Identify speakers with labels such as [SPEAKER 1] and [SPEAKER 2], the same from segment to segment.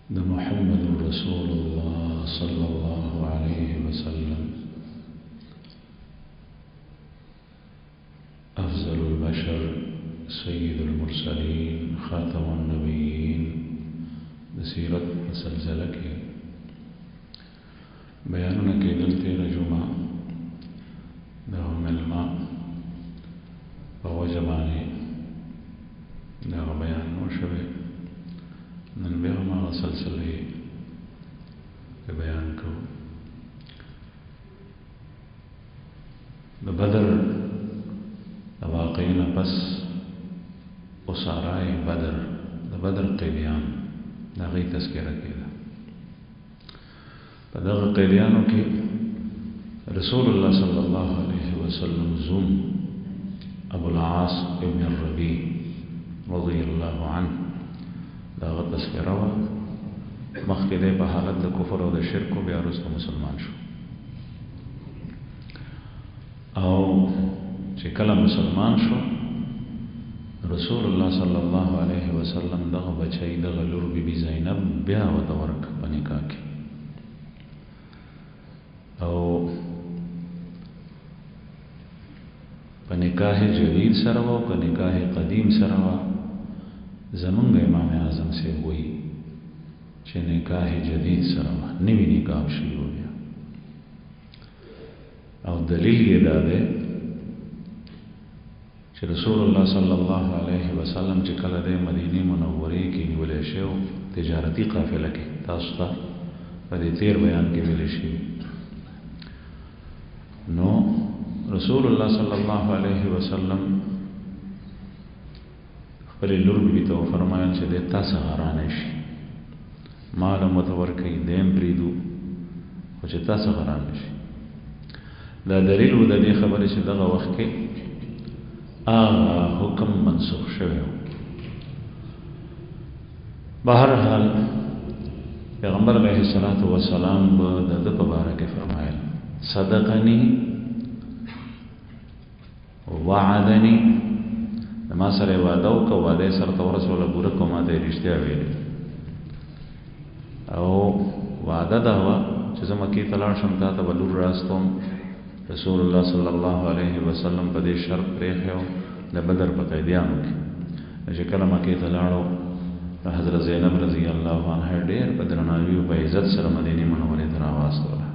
[SPEAKER 1] ده محمد رسول الله صلى الله عليه وسلم أفضل البشر سيد المرسلين خاتم النبيين ده سیرت سلسله کې بیانونه کېدل تېره جمعه دغه مېلمه په وجه باندې دغه بیان نو شوی نن بیا هماغه سلسله کې بیان کوو د بدر د واقعې نه پس اسارای بدر د بدر قیدیان د هغې تذکره کېده په دغه قیدیانو کې رسول الله صلی الله علیه وسلم زوم ابو العاص ابن الربیع رضی الله عنه دغه تذکره وه مخکې دی په حالت د کفر او د شرک و بیا وروسته مسلمان شو او چې کله مسلمان شو رسول الله صلی الله علیه وسلم دغه بچی دغه لور بی بی زینب بیا ورته ورک په نکاح کې او په نکاح جدید سره و په نکاح قدیم سره و زمونږ امام اعظم صاحب وایي چې نکاح جدید سره و نوی نکاح شوی و بیا او دلیل یې دا دی چې رسول الله صلی الله علیه وسلم چې کله د مدینه منورې کې نیولې شو تجارتي قافله کې تاسو ته په دې تیر بیان کې ویل شي نو رسول الله صلی الله علیه وسلم خپل لور بي ته فرمایل چې د تاسو غرانه شي مال متور کوي دیم پریدو خو چې تاسو غرانه شي دا دلیل و د دې خبرې چې دغه وخت کې حکم منسوخ شوی بهرحال پیغمبر علیه الصلاة والسلام به د ده په باره کې فرمایل صدقني وعدني ما سره وعده وکړه وعده یې سره ته ورسوله پوره کړه ما ته یې رښتیا ویلې او وعده دا وه چې زه مکې ته لاړ شم تا ته به لور راستوم رسول الله صلی الله علیه وسلم په دې شرط پرېښی د بدر په قیدیانو کې چې کله مکې ته لاړو حضرت زینب رضی الله عنها ډېر په درناوي او په عزت سره مدینې منورې ته راواستوله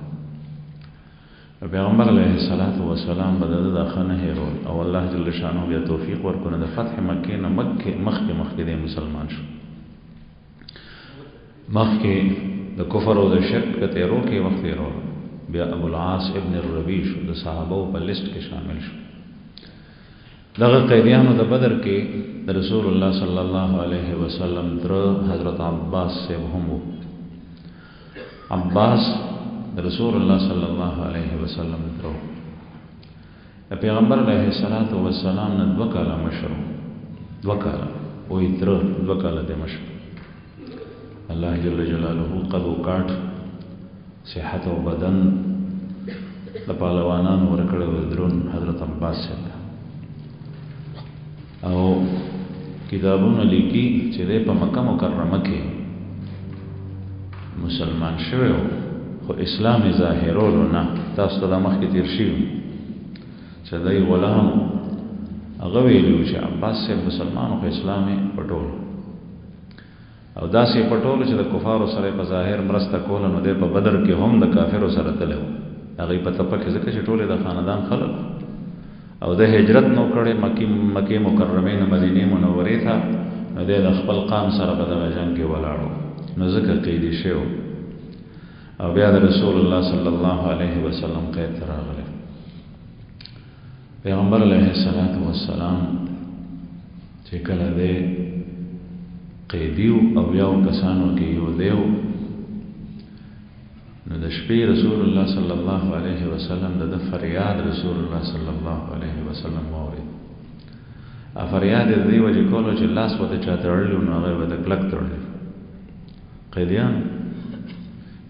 [SPEAKER 1] پیغمبر علیه الصلاة والسلام به د ده دا ښه نه هېرول او الله جل شانه بیا توفیق ورکړو نو د فتح مکې نه مخکې دی مسلمان شو مخکې د کفر او د شرک په تېرو کې وخت تېرول بیا ابو العاص ابن الربیع شو د صحابو په لیست کې شامل شو دغه قیدیانو د بدر کې د رسول الله صلی الله علیه وسلم تر حضرت عباس صاحب هم و عباس د رسول الله صلی الله علیه وسلم تر د پیغمبر علیه الصلاة والسلام نه 2 کاله مشر 2 کاله وې تر 2 کاله د مشر الله جل جلاله قد وکړ صحت او بدن د پهلوانانو ورکړی و درون حضرت عباس صاحب او کتابونه لیکي چې دی په مکه مکرمه کې مسلمان شوی و خو اسلام یې ظاهرولو نه تاسو ته دا مخکې تېر شوي چې دی غلام هغه ویلي و چې عباس صاحب مسلمان و خو اسلام یې پټولو او داسې پټولو چې د کفارو سره په ظاهر مرسته کوله نو دی په بدر کې هم د کافرو سره تللی و هغې په تپه کې ځکه چې ټولې د خاندان خلک او د هجرت نو کړی مکې مکرمې نه مدینې منورې ته نو دی د خپل قام سره په دغه جنګ کې ولاړو نو ځکه قیدي شوی او بیا د رسول الله صلی الله علیه وسلم قید ته راغلی پیغمبر علیه الصلاة والسلام چې کله دی قیدیو او یو کسانو کې یو دیو نو د شپې رسول الله صلی الله علیه وسلم د فریاد رسول الله صلی الله علیه وسلم واورید فریاد د دې وجې کولو چې لاس ورته چا تړلی نو هغه به د کلک تړلی قیدیان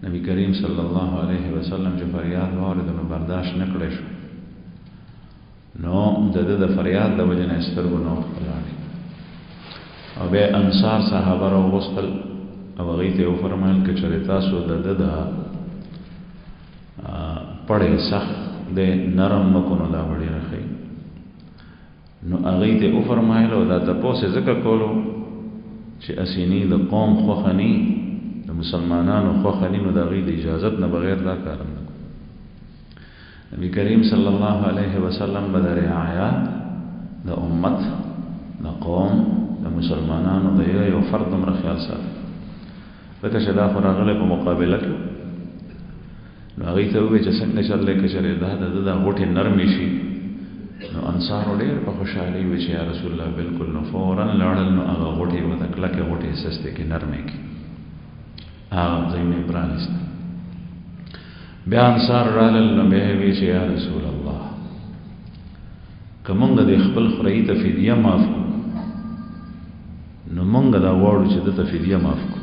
[SPEAKER 1] نبی کریم صلی الله علیه وسلم چې فریاد واورید نو برداشت نه کړی شو نو د ده د فریاد د وجې نه سترګو نه ولاړې او بیا انصار صحابه راوغوښتل او هغې ته یې وفرمایل که چېرې تاسو د ده د پړی سخت دی نرم مه کړو نو دا به ډېره ښه نو هغې ته یې وفرمایل او دا تپوس یې ځکه کولو چې اسینی د قوم خوښه ني د مسلمانانو خوښه ني نو د هغې د اجازت نه بغیر دا کار نه نبی کریم صلی الله علیه وسلم به د رعایا د امت د قوم د مسلمانانو د یو فرد دومره خیال ساتي ځکه چې دا خو راغلی په مقابله کې نو هغې ته وویل چې څنګه چل دی که چېرې دا د ده دا غوټې نرمې شي نو انصارو ډېر په خوشحالۍ وي چې یا رسول الله بلکل نو فورا لاړل نو هغه غوټې ورته کلکې غوټې سستې کړي نرمې کړي هغه ځایونه یې پرانېسته بیا انصار رالل نو بیا یې وی چې یا رسول الله که مونږ د خپل خورۍ ته فدیه معاف کړو نو مونږ دا غواړو چې ده ته فدیه معاف کړو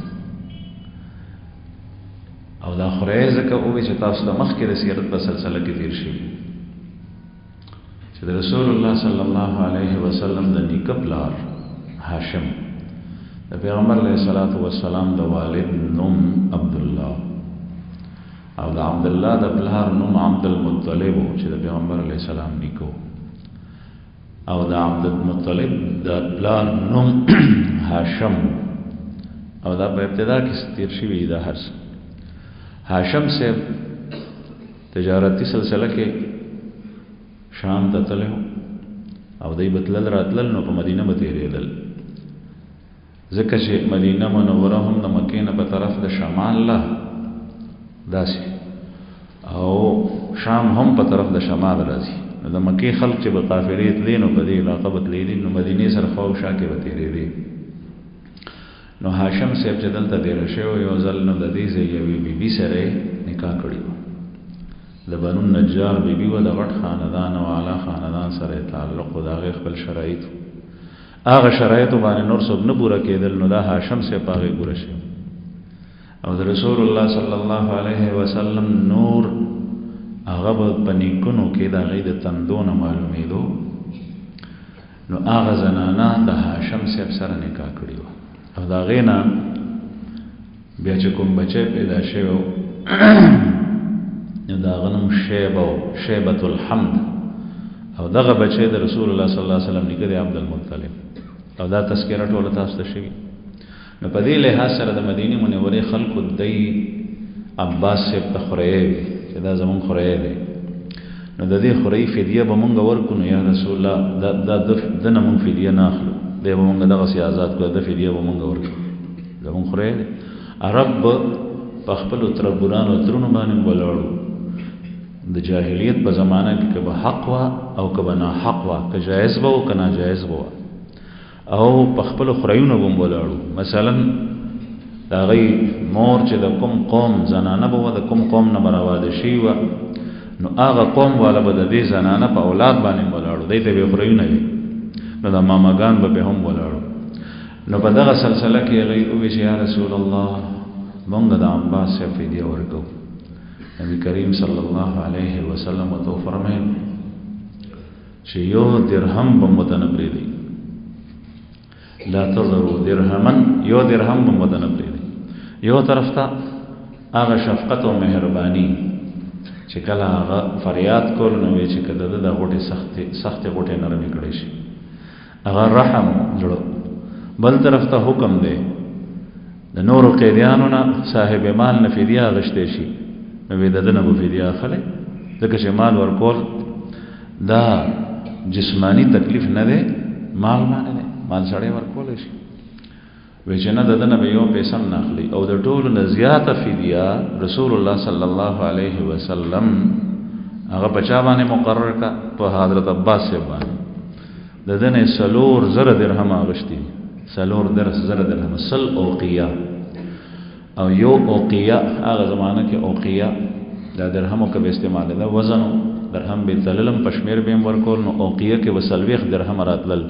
[SPEAKER 1] او دا خورۍ ځکه ووی چې تاسو ته مخکې د سیرت په سلسله کې تېر شوي چې د رسول الله صلی الله علیه وسلم د نیکه پلار هاشم د پیغمبر علیه الصلاة والسلام د والد نوم عبدالله او د عبدالله د پلار نوم عبدالمطلب چې د پیغمبر علیه السلام نیکو او د عبدالمطلب د پلار نوم هاشم او دا په ابتدا کې تیر شوي دا هر څه هاشم صاحب تجارتي سلسله کې شام ته تللی او دی به تلل راتلل نو په مدینه به تېرېدل ځکه چې مدینه منوره هم د مکې نه په طرف د شمال له داسې او شام هم په طرف د شمال راځي نو د مکې خلق چې به قافلې تلې نو په دې علاقه به تلېدي نو مدینې سره خواوشا کې به تېرېدې نو هاشم صاحب چې دلته تېره شوی یو ځل نو د دې ځای یوې بیبي سره یې نکاح کړی و د بنو نجار بیبي و د غټ خاندان او اعلی خاندان سره تعلق و د هغې خپل شرایط هغه شرایطو باندې نور څوک نه پوره کېدل نو دا هاشم صاحب په هغې پوره شوی او د رسول الله صلی الله علیه وسلم نور هغه به په نیکونو کې د هغې د تندو نه معلومېدو نو هغه زنانه د هاشم صاحب سره نکاح کړې وه او د هغې نه بیا چې کوم بچی پیدا شوی نو د هغه نوم شیبة الحمد او دغه بچی د رسول الله صلی الله علیه وسلم نیکه دی عبدالمطلب او دا تذکره ټوله تاسو ته شوي نو په دې لحاظ سره د مدینې منورې خلکو دی عباس صاحب ته خورۍ وي چې دا زمونږ خورۍ دی نو د دې خورۍ فدیه به مونږ ورکړو نو یا رسول الله دا د نه مونږ فدیه نه اخلو دی به مونږ دغسې آزاد کړو د فدیه به مونږ ورکړو زمونږ خورۍ دی عرب به په خپلو تربورانو ترونو باندې ولاړو د جاهلیت په زمانه کې که به حق وه او که به ناحق وه که جایز به و که ناجایز به وه او په خپلو خورایونو به هم ولاړو مثلا د هغې مور چې د کوم قوم زنانه به وه د کوم قوم نه به راواده شوي وه نو هغه قوم والا به د دې زنانه په اولاد باندې ولاړو دی ته به یې خورایونه وي نو د ماماګان به هم ولاړو نو په دغه سلسله کې هغې وویل چې یا رسول الله مونږ د عباس صاحب فدیه ورکوو نبی کریم صلی الله علیه وسلم ورته فرمایل چې یو درهم به ورته نه پرېږدئ لا تذروا درهما یو درهم به ورته نه پرېږدئ یو طرف ته هغه شفقت او مهرباني چې کله هغه فریاد کول نو وایي چې که د ده د غوټې سختې غوټې نرمې کړی شي هغه رحم زړه بل طرف ته حکم دی د نورو قیدیانو نه صاحب مال نه فدیه اخیستی شي نو د ده نه به فدیه اخلی ځکه چې مال ورکول دا جسمانی تکلیف نه دی مال باندې دی مال سړی ورکولی شي وی چې نه د ده نه به یو پیسه هم نه اخلي او د ټولو نه زیاته فدیه رسول الله صلی الله علیه وسلم هغه په چا باندې مقرر کړه په حضرت عباس صاحب باندې د ده نه 4,000 درهم اخیستي 4,000 درهم 100 اوقیه او یو اوقیه هغه زمانه کې اوقیه دا درهمو که به استعمال ده وزن درهم به تللم پشمیر به هم ورکول نو اوقیه کې به 40 درهم راتلل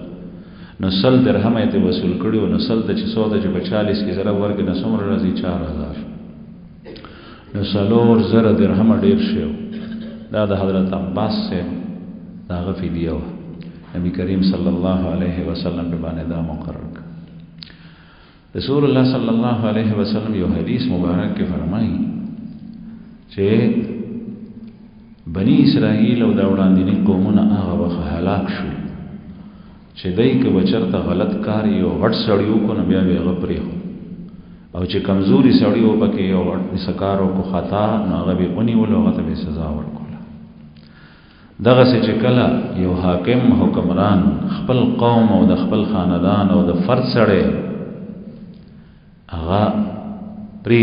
[SPEAKER 1] نو 100 درهم یې ته وصول کړي نو 100 د 600 چې په 40 کې ضرب ورکړي نو څومره راځي 4000 نو 4,000 درهم ډېر شو دا د حضرت عباس صاحب د هغه فدیه وه. نبی کریم صلی الله علیه وسلم په باندې دا مقرر کړ. رسول الله صلی الله علیه وسلم یو حدیث مبارک کې فرمایي چې بنی اسرائیل او دا وړاندینی قومونه هغه وخت هلاک شو چې دای که بچرته غلط کار یو غټ سړیو کو نه بیا به غپري او چې کمزوري سړیو پکې یو غټ سکارو کو خطا نو هغه به اونې ولغه ته سزا ورکوله. دغه چې کله یو حاکم حکمران خپل قوم او د خپل خاندان او د فرد سره هغه پری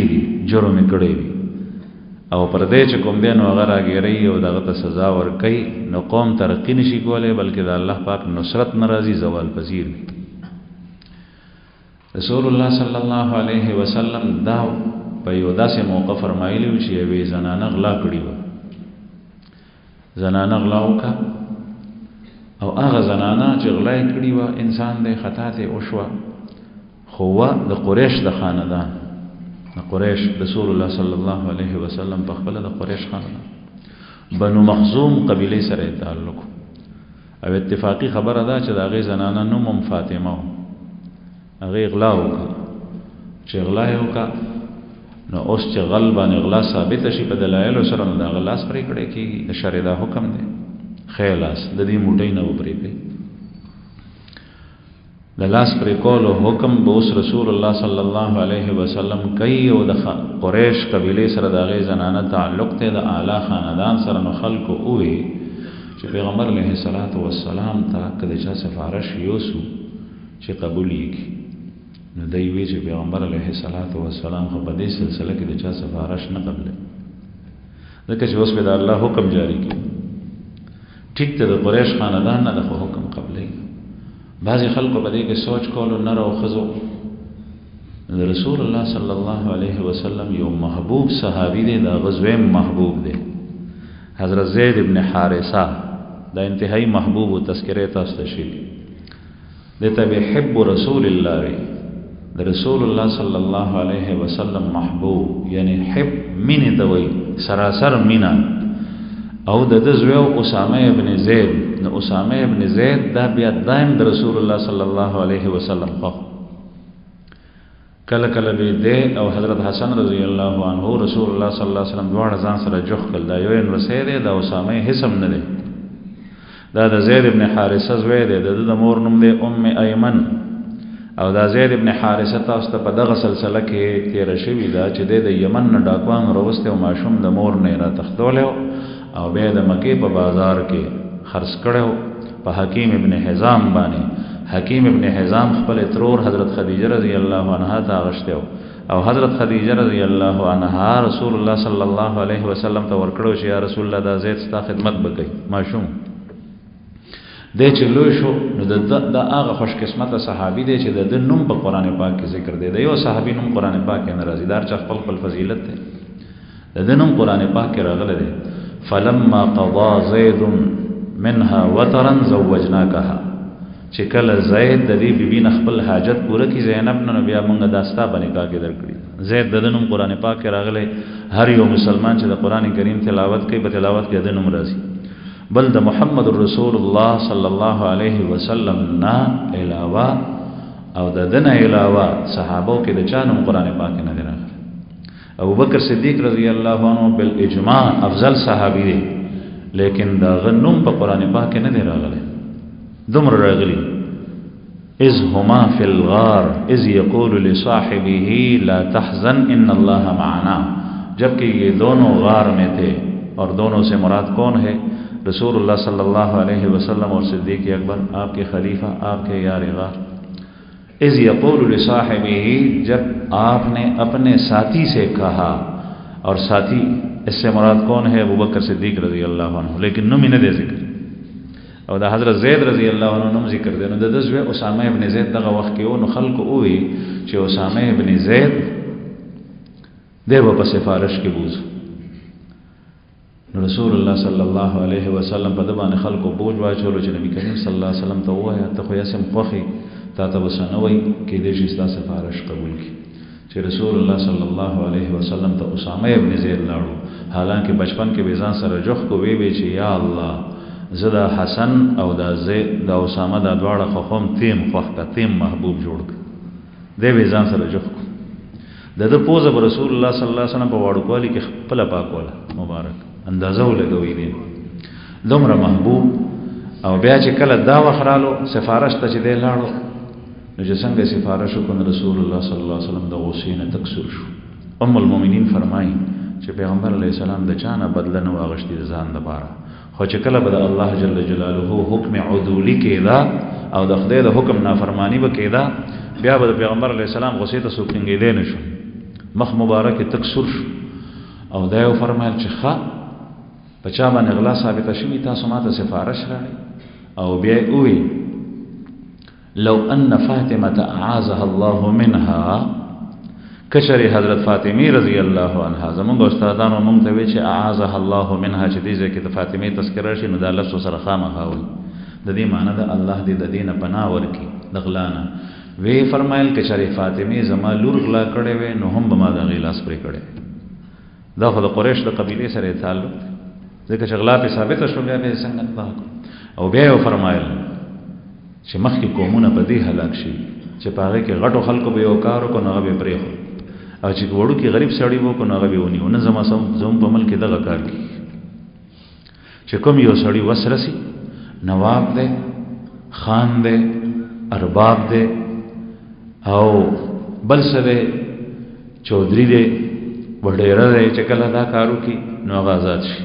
[SPEAKER 1] جرم کړی وي او پر دې چې کوم بیا نو هغه راګیری او دغه ته سزا ورکړي نو قوم ترقی نشي کولای بلکې د الله پاک نصرت ناراضي زوال پذیر وي. رسول الله صلی الله علیه وسلم دا په یو داسې موقع فرمایلی چې یوې زنانه غلا کړې وه. زنانه غلا وکړه او هغه زنانه چې غلا یې کړې وه انسان دی خطا ته وشوه خو د قریش د خاندان قریش رسول الله صلی الله علیه وسلم په خپل د قریش خاندان بنو مخزوم قبیله سره تعلق او اتفاقی خبره ده چې د هغې زنانه نوم فاطمه و. هغې غلا وکړه چې غلا یې وکړه نو اوس چې غل باندې غلا ثابته شي په دلایلو سره نو د هغه لاس پرې کړی کېږي. د شرع دا حکم دی ښی لاس د دې موټۍ نه وپرې کړي د لاس پرې کولو حکم به اوس رسول الله صلی الله علیه وسلم کوي او د قریش قبیلې سره د هغې زنانه تعلق دی د اعلی خاندان سره. نو خلکو ووی چې پیغمبر علیه الصلاة والسلام ته که د چا سفارش یوسو چې قبول یې کړي نو دی وی چې پیغمبر علیه الصلاة والسلام خو په دې سلسله کې د چا سفارش نه قبلوي ځکه چې اوس به د الله حکم جاری کړي. ټیک ته د قریش خاندان نه د حکم قبلوي. بعضی خلکو په دې کې سوچ کولو نر او ښځو د رسول الله صلی الله علیه وسلم یو محبوب صحابي دی دا غزویم محبوب دی حضرت زید ابن حارثه دا انتهایی محبوب و تذکره تاسو ته شي دته به حب رسول الله وی د رسول الله صلی الله علیه وسلم محبوب یعنی حب مینه دوی سراسر مینا او د زوی اسامه ابن زید نو اسامه ابن زید دا بیا دائم د رسول الله صلی الله علیه وسلم خو کله کله به دی او حضرت حسن رضی الله عنه رسول الله صلی الله علیه وسلم دواړه ځان سره جوخ کړل دا یو انوسه دی دا اسامه حسم نه دی دا د زید ابن حارثه زوی دی د مور نوم دی ام ایمن او دا زید ابن حارثه تاسو ته په دغه سلسله کې تیر شوی دا چې د یمن نه ډاکوان وروسته او ماشوم د مور نه را تختول او بیا د مکې په بازار کې خرڅ کړو په حکیم ابن حزام باندې. حکیم ابن حزام خپل ترور حضرت خدیجه رضی الله عنها ته غشته او حضرت خدیجه رضی الله عنها رسول الله صلی الله علیه وسلم ته ورکړو چې یا رسول الله دا زید ستا خدمت وکړي ماشوم د چې لوی شو نو د هغه خوش قسمته صحابي دی چې د نوم په قران پاک کې ذکر دی. د یو صحابي نوم قران پاک کې ناراضي دار چې خپل فضیلت دی د نوم قران پاک کې راغلی دی. فلما قضى زید منها وطرا زوجناکها چې کله زید د دې بیبي نه خپل حاجت پوره کړي زینب نه بیا موږ داستا باندې کا کې درکړي. زید د نوم قران پاک کې راغلی. هر یو مسلمان چې د قران کریم تلاوت کوي په تلاوت کې د نوم راځي بل د محمد رسول الله صلی الله علیه وسلم نه علاوه او د دنه علاوه صحابه کې د چا نوم قران پاک نه دی راغلی. ابو بکر صدیق رضی الله عنه بالاجماع افضل صحابي دی لیکن دا غنوم په قران پاک نه دی راغلی. دمر راغلی اذ هما فی الغار اذ یقول لصاحبه لا تحزن ان الله معنا جبکہ یہ دونوں غار میں تھے اور دونوں سے مراد کون ہے رسول اللہ صلی اللہ علیہ وسلم اور صدیق اکبر آپ کے خلیفہ آپ کے یار غار. اذ یقول لصاحبه جب آپ نے اپنے ساتھی سے کہا اور ساتھی اس سے مراد کون ہے ابو بکر صدیق رضی اللہ عنہ لیکن نوم نه دی ذکر او دا حضرت زید رضی اللہ عنہ نوم ذکر دی. نو د زوی اسامه ابن زید دغه وخت کې نو خلق اووی چې اسامه ابن زید دیو په سفارش کې بوز نو رسول الله صلی الله علیه وسلم په دبان خلق بوج واچولو چې نبی کریم صلی الله علیه وسلم ته وایي ته خو یې سم خوخي تا ته وسنوي کې دې چې ستا سفارش قبول کی چې رسول الله صلی الله علیه وسلم ته اسامه ابن زید لاړو حالانکه بچپن کې بیزان سره جوخ کو وی چې یا الله زدا حسن او دا زید دا اسامه دا دواړه خو هم تیم خوخه تیم محبوب جوړ دی به ځان سره جوخ کو د پوزه رسول الله صلی الله علیه وسلم په واړو کولی کې خپل پاکوله مبارک اندازه ولګوي دي دومره محبوب. او بیا چې کله دا وخرالو سفارش ته چې دی لاړو نو چې څنګه سفارش وکړ رسول الله صلی الله علیه وسلم د غصې نه تکسر شو. ام المؤمنین فرمایي چې پیغمبر علیه السلام د چانه بدله نه واغشتي د ځان لپاره، خو چې کله به د الله جل جلاله حکم عدولی کېدا او د خدای د حکم نافرمانی به کېدا، بیا به د پیغمبر علیه السلام غصې ته څوک ټینګېدی نه شو، مخ مبارک تک سور شو. او دا یو فرمایل چې ښه په چا باندې غلا ثابته شوي تاسو ماته سفارش راړئ. او بیا یې وویل لو ان فاطمه اعاذها الله منها، کچری حضرت فاطمی رضی الله عنها زمونږ استادانو مونږ ته وی چې اعاذها الله منها چې دې ځکه د فاطمه تذکرہ شي نو د الله سره خامخا وي د دې معنی د الله دې د دینه پناه ورکي د غلانا. وی فرمایل کچری فاطمه زما لور غلا کړي وي نو هم به ما د غلاس پرې کړي. دا خو د قریش د قبیله سره تعلق ځکه چې غلا په ثابت شو بیا به څنګه نه. او بیا یې فرمایل چې مخکې قومونه په دې هلاک شي چې په هغه کې غټو خلکو به یو کار وکړو نو هغه به پرې خو، او چې وړو کې غریب سړی وکړو نو هغه به ونیو. نه زم په ملک دغه کار کی چې کوم یو سړی وسرسي نواب دی، خان دی، ارباب دی او بل څه دی، چودھری دی، وډیره دی، چې کله دا کارو کی نو هغه آزاد شي.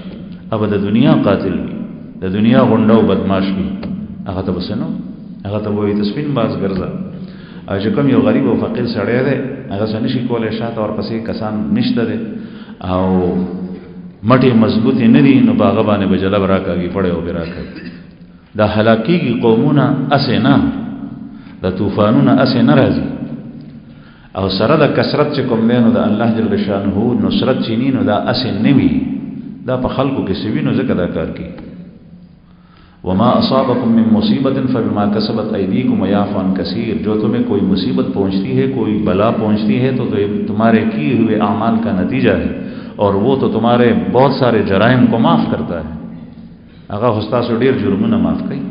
[SPEAKER 1] अब د دنیا قاتل وي، د دنیا غونډه او بدمعاش وي، هغه ته بسنو هغه ته وایي تسبین باز ګرځا. او چې کوم یو غریب او فقیر سړی دی هغه څه نشي کولای شاته ورپسې کسان نشته دی او مټې مضبوطې نه دي نو په هغه باندې به جلب راکاږي پړی او به راکاږي. دا هلاکیږي قومونه اسې نه، د طوفانونه اسې نه راځي. او سره د کثرت چې کوم دی نو د الله جل شانه نصرت چې ني نو دا اسې نه وي، دا په خلقو کې سوي نو ځکه دا کار کوي. وما اصابکم من مصیبت فبما کسبت ایدیکم ویعفو عن کثیر، جو تمہیں کوئی مصیبت پہنچتی ہے، کوئی بلا پہنچتی ہے تو تمہارے کیے ہوئے اعمال کا نتیجہ ہے، اور وہ تو تمہارے بہت سارے جرائم کو معاف کرتا ہے. هغه استاسو ډیر جرمونه معاف کوي.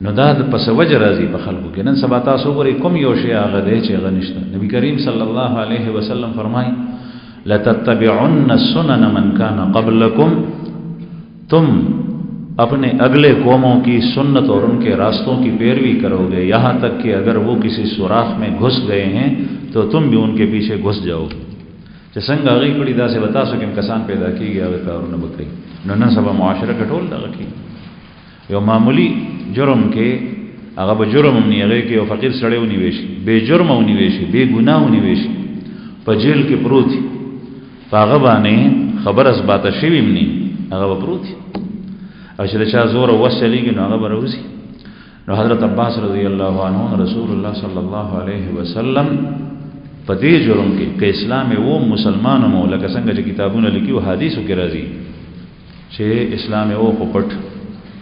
[SPEAKER 1] نو دا پس وجه راځي په خلکو کې. نن سبا تاسو وګورئ کوم یو شی هغه دی چې هغه نشته. نبی کریم صلی الله علیه وسلم فرمایي لتتبعن السنن من كان قبلكم، تم اپنے اگلے قوموں کی سنت اور ان کے راستوں کی پیروی کرو گے، یہاں تک کہ اگر وہ کسی سوراخ میں گھس گئے ہیں تو تم بھی ان کے پیچھے گھس جاؤ گے. چې څنګه هغه کړي داسې به تاسو کې کسان پیدا کیږي هغه کارونه وکړي. نو نن سبا معاشره کې ټول دغه کې یو معمولی جرم کې هغه به جرم هم نه هغه کې یو فقیر سړی ونیوي شي، بے جرم ونیوي شي، بے ګناه ونیوي شي، په جیل کې پروت په هغه باندې خبر اثبات شوی مني هغه به پروت او چې چا زور او وسلیږي نو هغه به راوځي. نو حضرت عباس رضی الله عنه رسول الله صلی الله علیه وسلم په دې جرم کې که اسلام وو مسلمانو مو لکه څنګه چې کتابونه لیکي او حدیثو کې راځي چې اسلام وو په پټ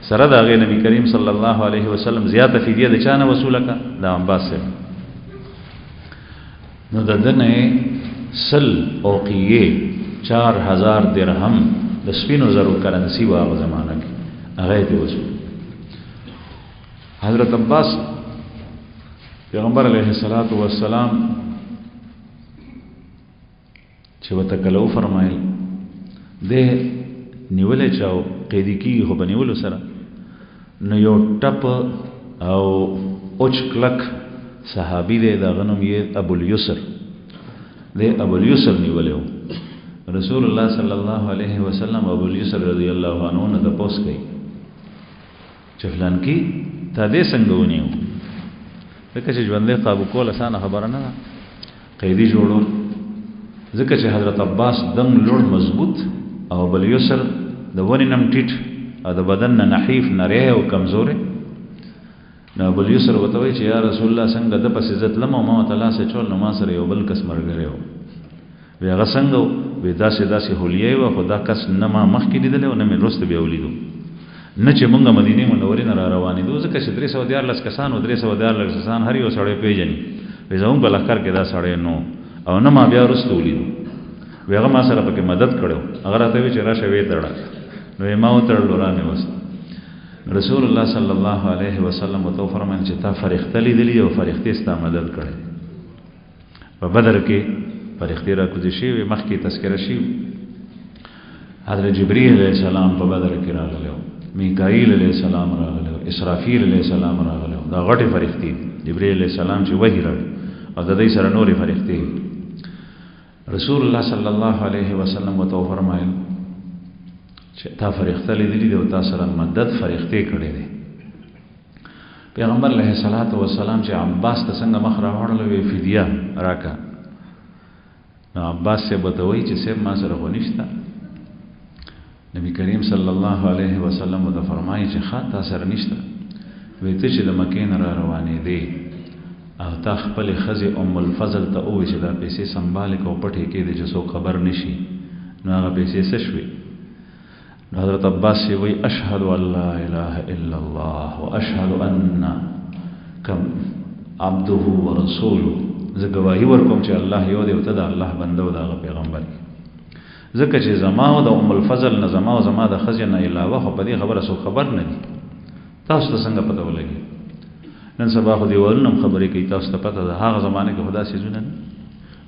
[SPEAKER 1] سره د هغه نبی کریم صلی الله علیه وسلم زیاته فدیه د چانه وصوله کا د عباس سره. نو د دنه سل اوقیه 4000 درهم د سپینو زرو کرنسی و هغه زمانہ کې هغه ته وصول. حضرت عباس پیغمبر علیه الصلاۃ والسلام چې وتکلو فرمایل ده نیولې چاو قیدی کی خو بنیولو سره نو یو ټپ او اوچ کلک صحابي دی دا غنوم یې ابو الیسر دی، ابو الیسر نیولې و. رسول الله صلی الله علیه وسلم ابو الیسر رضی الله عنه نه تاسو کوي چې فلان کی تا دې څنګه ونیو، لکه چې ژوندې قابو کول اسانه خبره نه ده، قیدی جوړول. ځکه چې حضرت عباس دم لوړ مضبوط او ابو الیسر د ونی نم ټیټ او د بدن نه نحیف نری او کمزورې. نو ابو الیسر وته وی چې یا رسول الله څنګه د پس عزت لمو ما تعالی سره چول نو ما سره یو بل کس مرګره و. وی هغه څنګه وی داسې هولیه و، خدا کس نه ما مخکې لیدل او نه مې رسته بیا ولیدو. نه چې مونږه مدینه منورې نه را روانې دو ځکه چې 314 کسان او 314 کسان هر یو سړی پیژني. وی زموږ په لښکر کې دا سړی نو او نه ما بیا رسته ولیدو. وی هغه ما سره پکې مدد کړو، هغه راته وی چې راشه وی تړه، نو ما و تړلو را مې وست. نو رسول الله صلی الله علیه وسلم وتو فرمایي چې تا فرښتې لیدلې او فرښتې ستا مدد کړي. په بدر کې فرښتې را کوزې شوې، مخکې تذکره شوې. حضرت جبرئیل علیه السلام په بدر کې راغلی، میکائیل علیه السلام راغلی، اسرافیل علیه السلام راغلی. دا غټې فرښتې جبرئیل علیه السلام چې وحی راوړي او د دې سره نورې فرښتې. رسول الله صلی الله علیه وسلم وتو فرمایل چې تا فرښتې لیدلې دي او تا سره مدد فرښتې کړې دي. پیغمبر علیه الصلاۃ والسلام چې عباس ته څنګه مخ راوړل وی فدیه راکا، نو عباس سے بتوي چې سب ما سره ونیشتا. نبی کریم صلی الله علیه وسلم وت فرمایي چې خاطه سره نشته، وی ته چې د مکې نه را روانې دی او تا خپل خزي ام الفضل ته وې چې دا پیسې سنبال کو پټې کې دي چې څوک خبر نشي، نو هغه پیسې څه شوي؟ حضرت عباس وی اشهد ان لا اله الا الله واشهد ان کم عبده ورسوله، زه گواهی ورکوم چې الله یو دی او ته د الله بنده او د پیغمبر. ځکه چې زما او د ام الفضل نه زما او زما د خزینه علاوه خو په دې خبره څوک خبر نه دي. تاسو ته څنګه پته ولګي؟ نن سبا خو دیوالونه خبرې کوي، تاسو ته پته ده هغه زمانه کې خدا سيزونه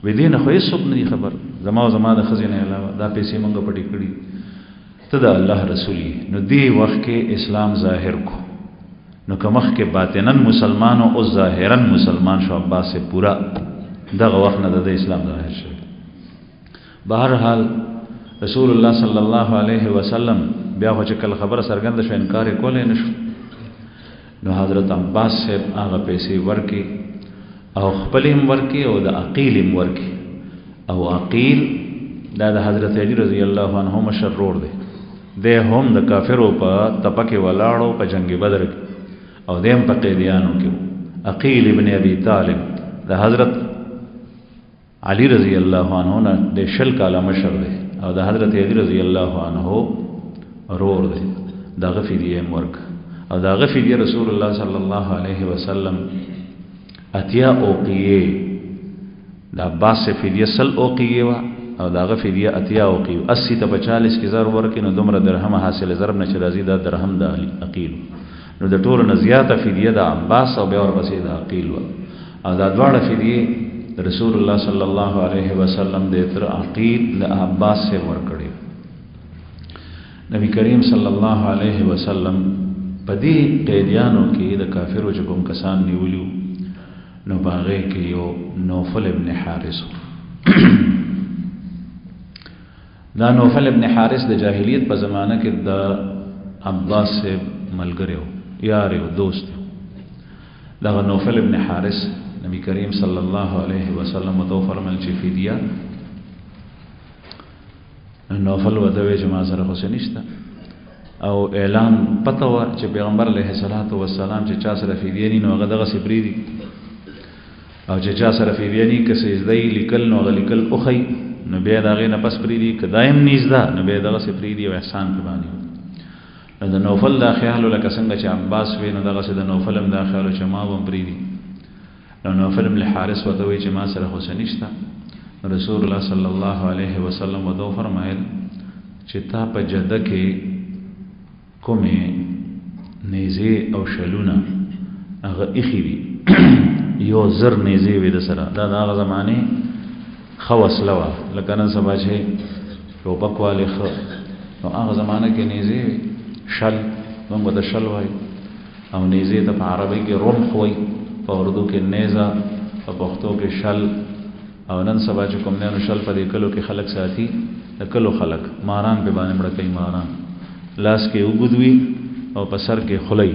[SPEAKER 1] وې دین خو هیڅ څوک نه خبر. زما او زما د خزینه علاوه دا پیسې مونږ پټې کړې، ته د الله رسول. نو دی وخت کې اسلام ظاهر کو، نو کمخ کې باطنن مسلمان او ظاهرا مسلمان شو. عباس سے پورا دغه وخت نه د اسلام ظاهر شو. بهرحال رسول الله صلی الله علیه وسلم بیا خو چې کله خبره سرګند شو انکار کولای نشو. نو حضرت عباس صاحب هغه پیسې ورکي او خپلیم ورکي او د عقیلیم ورکي. او عقیل دا د حضرت علی رضی الله عنه مشرور دی، د هم د کافرو په تپکه ولاړو په جنگ بدر کې او دیم په قیدیانو کې. عقیل ابن ابي طالب د حضرت علی رضی الله عنه نه د شل کاله مشر دی او د حضرت علی رضی الله عنه ورور دی. دا غفیدیه مرک او دا غفیدیه رسول الله صلی الله علیه وسلم اتیا اوقیه دا عباس فدیه سل اوقیه وا او دا غفیدیه اتیا اوقیه 80 ته 40 کې زر ورکې نو دومره درهم حاصل ضرب نه چې راځي دا درهم د عقیل. نو د ټولو نه زیاته فدیه د عباس او بیا ورپسې د عقیل و. او دا دواړه فدیه رسول الله صلی الله علیه وسلم د تر عقیل د عباس سے ورکړي. نبی کریم صلی الله علیه وسلم په دې قیدیانو کې د کافرو چې کوم کسان نیولیو نو باغې کې یو نوفل ابن حارث دا نوفل ابن حارث د جاهلیت په زمانه کې د عباس سے ملګری و، یار او دوست. دا نوفل ابن حارث نبی کریم صلی الله علیه وسلم تو فرمایل چې فدیه نوفل ودوي چې ما سره خو نشته او اعلان پته و چې پیغمبر علیه الصلاۃ والسلام چې چا سره فدیه نه هغه دغه سپری دي او چې چا سره فدیه نه کسې زدای لیکل نو لیکل اوخی نو بیا دغه نه پس پری دي کدایم نيزدا نو بیا دغه سپری دي او احسان په باندې. نو د نوفل دا خیال لکه څنګه چې عباس وینو دغه سره د نوفل هم دا خیال چې ما هم پری دي. نو نوفل ابن حارث وتوي چې ما سره حسین نشتا. رسول الله صلی الله علیه وسلم وتو فرمایل چې تا په جده کې کومه نیزه او شلونه هغه اخیری یو زر نیزه وې د سره دا هغه زمانه خواص لوا لکه نن سبا چې ټوپک والے خو نو هغه زمانه کې نیزه شل موږ د شل وای او نیزه د عربی کې رمح وای، په اردو کې نیزه، په پښتو کې شل. او نن سبا چې کوم نه شل په دې کلو کې خلق ساتي د کلو خلق ماران په باندې مړ کوي، ماران لاس کې وګدوي او په سر کې خلی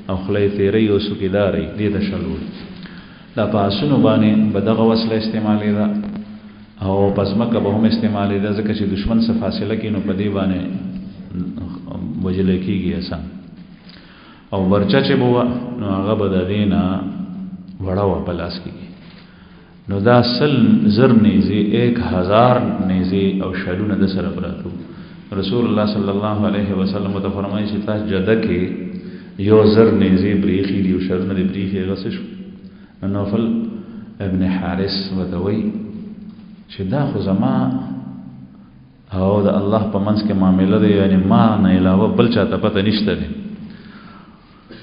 [SPEAKER 1] او خلی تیری او سکیداري دې ته شل وای. دا پاسونو باندې بدغه وسله استعمالي ده او پسمکه به هم استعمالي ده ځکه چې دشمن سره فاصله کې نو په دې باندې وجل کېږي آسان. او ورچا چې بوا نو هغه به د دینه وړاو په لاس کې. نو دا سل زر نیزی 1000 نیزی او شلونه د سره پراتو. رسول الله صلی الله علیه وسلم ته فرمایي چې تاسو جده کې یو زر نیزی بریخي دی او شلونه دی بریخي غسه شو. نوفل ابن حارث وتوي چې دا خو زما او د الله په منځ کې معاملې ده، یعنی ما نه علاوه بل چاته پته نشته دي.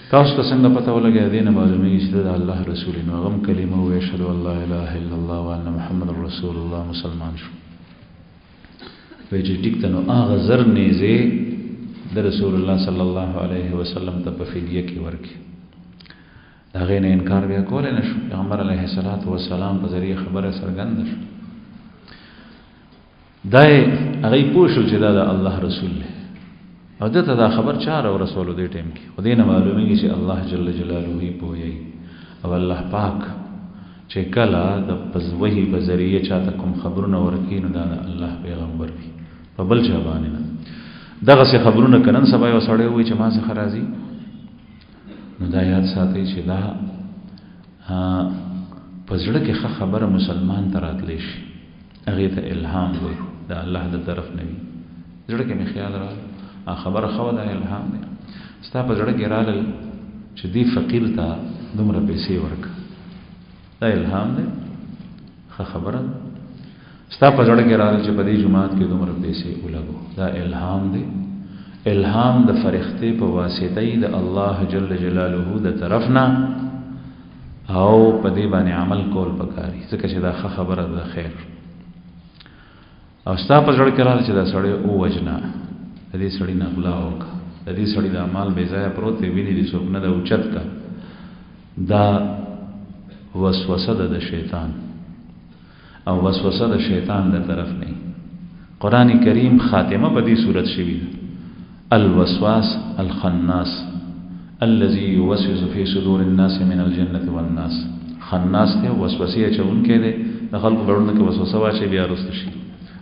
[SPEAKER 1] تاسو ته څنګه پته ولګي دینه معلومیږي چې د الله رسول نو غم کلمه وی اشهد ان لا اله الا الله وان محمد رسول الله مسلمان شو وی چې ټیک ته نو هغه زر نیزه د رسول الله صلی الله علیه وسلم ته په فدیه کې ورکي دا غي نه انکار بیا کول نه شو پیغمبر علیه الصلاۃ والسلام په ذریعہ خبره سرګند شو دای هغه پوښتل چې دا د الله رسول دی او دته دا خبر چا او رسول دې ټیم کې خو دې نه معلومیږي چې الله جل جلاله پوي او الله پاک چې کله د پزوهي په ذریعہ چاته کوم خبرونه ورکینو دا الله پیغمبر وي په بل ځای باندې نه دغه څه خبرونه کنن سبا یو سړی وي چې ما څخه راځي نو دا یاد ساتي چې دا پزړه کې خبره مسلمان ته راتلی شي هغه ته الهام وي دا الله د طرف نه وي زړه کې می خیال راځي خبره خو دا الهام دی ستا په زړه کې راغل چې دی فقیر ته دومره پیسې ورک دا الهام دی خبره ستا په زړه کې راغل چې په دې جماعت کې دومره پیسې ولګو دا الهام دی الهام د فرښتې په واسطه د الله جل جلاله د طرفنا او په دې باندې عمل کول پکاري ځکه چې دا خبره ده خیر او ستا په زړه کې راغل چې دا سړی او وجنا د دې سړی نه غلا وکړه د دې سړی د اعمال بې ځایه پروت دی ویني دي څوک نه د اوچت کا دا وسوسه ده د شیطان او وسوسه د شیطان د طرف نه قرآن کریم خاتمه په دې صورت شوی ده الوسواس الخناس الذي يوسوس في صدور الناس من الجنه والناس خناس ته وسوسه چون کې ده د خلکو ورونه کې وسوسه واچي بیا رست شي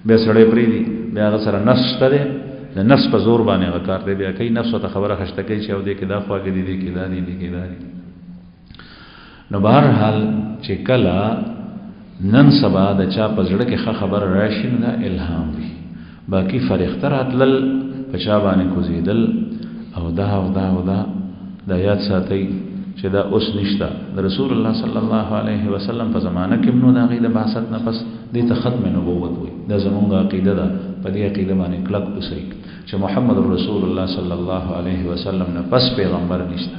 [SPEAKER 1] بیا سړی پری دي بیا سره نفس ته د نفس په زور باندې غکار دی بیا کوي نفس ته خبره خشته کوي چې او دې کې دا خواږه دي دې کې دا دي دې کې دا دي نو بهر حال چې کله نن سبا د چا په زړه کې خبره راشي نو دا الهام وي باقي فرښتہ راتلل په چا باندې کوزیدل او دا یاد ساتي چې دا اوس نشته د رسول الله صلی الله علیه وسلم په زمانه کې نو دا غي د بعثت نه پس دې ته ختم نبوت وي دا زمونږ عقیده ده په دې عقیده باندې کلک اوسئ چې محمد رسول الله صلی الله علیه وسلم نه پس پیغمبر نشته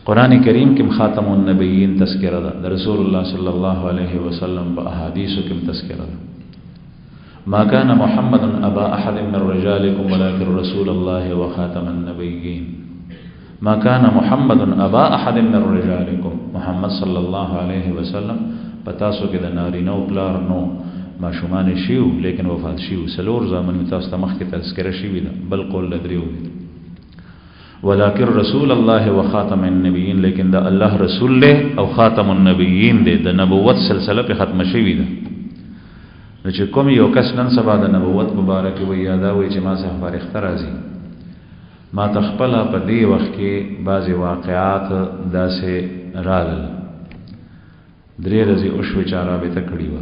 [SPEAKER 1] قرآن کریم کې خاتم النبیین تذکرہ ده د رسول الله صلی الله علیه وسلم په احادیثو کې تذکرہ ده ما كان محمد ابا احد من رجالكم ولكن رسول الله وخاتم النبيين ما كان محمد ابا احد من رجالكم محمد صلی الله علیه وسلم پتاسو کې د نارینه او پلار نو ما شومان شیو لیکن وفات شیو سلور زمن تاسو ته مخکې تذکرہ شوی ده بل قول لدریو ولكن رسول الله وخاتم النبيين لیکن دا الله رسول له او خاتم النبيين ده د نبوت سلسله په ختم شوی ده چې کوم یو کس نن سبا د نبوت مبارک وي یادا وي چې ما څخه فارغ راځي ما تخپل په دې وخت کې بعضی واقعات داسې رالل درې ورځې او شو چې رابطه کړې و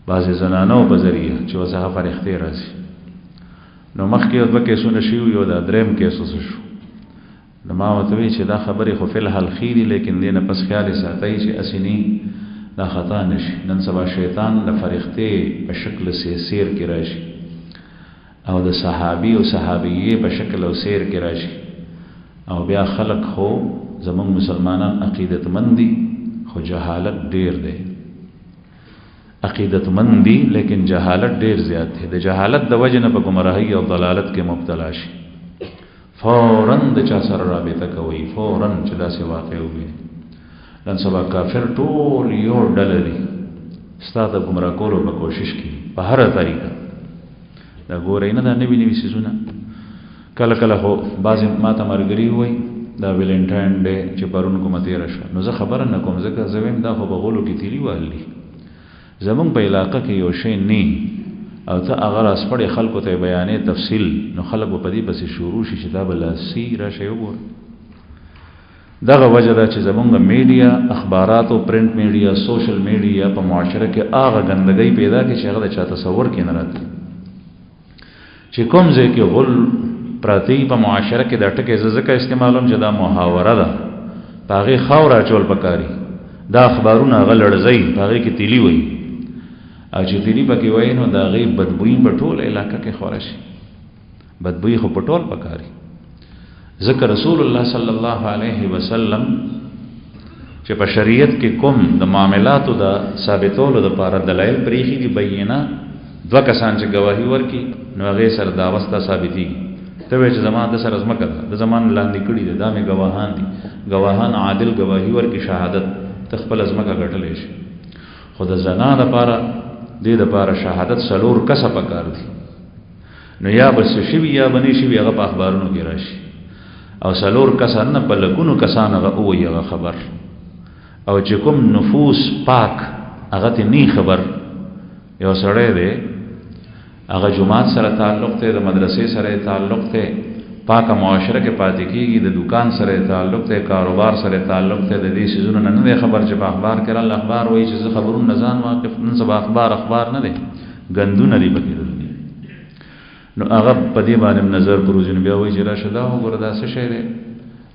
[SPEAKER 1] بعضی زنانو په ذریعہ چې وسه فارغ راځي نو مخکې یو دوه کیسونه شیو یو دا دریم کیس شو نو ما وته وی چې دا خبره خو فل حل خیری لیکن دینه پس خیال ساتي چې اسنی دا خطا نشي نن سبا شیطان د فرښتې په شکل سیر کې راشي او د صحابي او صحابیه په شکل او سیر کې راشي او بیا خلق خو زمون مسلمانان عقیدتمندي خو جهالت ډیر دی عقیدتمندي لیکن جهالت ډیر زیات دی د جهالت د وجه نه په گمراهي او ضلالت کې مبتلا شي فورا د چا سره رابطه کوي فورا چې دا څه واقع وي نن سبا کافر ټول یو ډله دي ستاسو گمراه کولو په کوشش کوي په هر طریقه دا ګورې نه دا نوی نوی سيزونه کله کله خو بعضی ماته مرګري وای دا ویلنټاین ډے چې پرون کومه تیر شو نو زه خبره نه کوم ځکه زویم دا خو بغولو کې تیری والی زمون په علاقه کې یو شی نه او ته اگر اسپړې خلکو ته بیانې تفصیل نو خلک په دې پسې شروع شي چې دا بل سی را شی وګور دغه وجه دا چې زمونږ میډیا اخبارات او پرنٹ میډیا سوشل میډیا په معاشره کې هغه ګندګي پیدا کې چې هغه چا تصور کې نه راځي چې کوم ځای کې غل پراتی په معاشره کې د ټکي ځکه استعمالوم چې دا محاوره ده پاغه خاور چول پکاري دا اخبارونه غلړځي پاغه کې تیلی وای او چې تیلی پکې وای نو دا غي بدبوئی په ټول علاقې کې خورشي بدبوئی خو په ټول پکاري ذکر رسول الله صلی الله علیه وسلم چې په شریعت کې کوم د معاملاتو د ثابتولو لپاره دلایل پریخي دي بینه دوه کسان چې گواهی ورکي نو هغه سره دا واسطه ثابتي ته چې زمانه د سره زمکه د زمانه لاندې کړي دي دا مې گواهان دي گواهان عادل گواهی ورکي شهادت تخپل زمکه ګټلې شي خود زنا د لپاره دې د لپاره شهادت سلور کسه پکار دي نو یا بس شي یا بني شي هغه په اخبارونو کې راشي او سلور کسان نه په لګونو کسان هغه هغه خبر او چې کوم نفوس پاک هغه ته نی خبر یو سړی دی هغه جماعت سره تعلق ته د مدرسې سره تعلق ته پاکه معاشره کې پاتې کیږي د دکان سره تعلق ته کاروبار سره تعلق ته د دې سيزونو نه نه خبر چې په اخبار کې الله اخبار وایي چې خبرونه نزان واقف نن سبا اخبار نه دي غندونه لري بکیدل نو هغه په دې باندې نظر پروژن بیا وایي چې راشد او ګوردا څه شی دی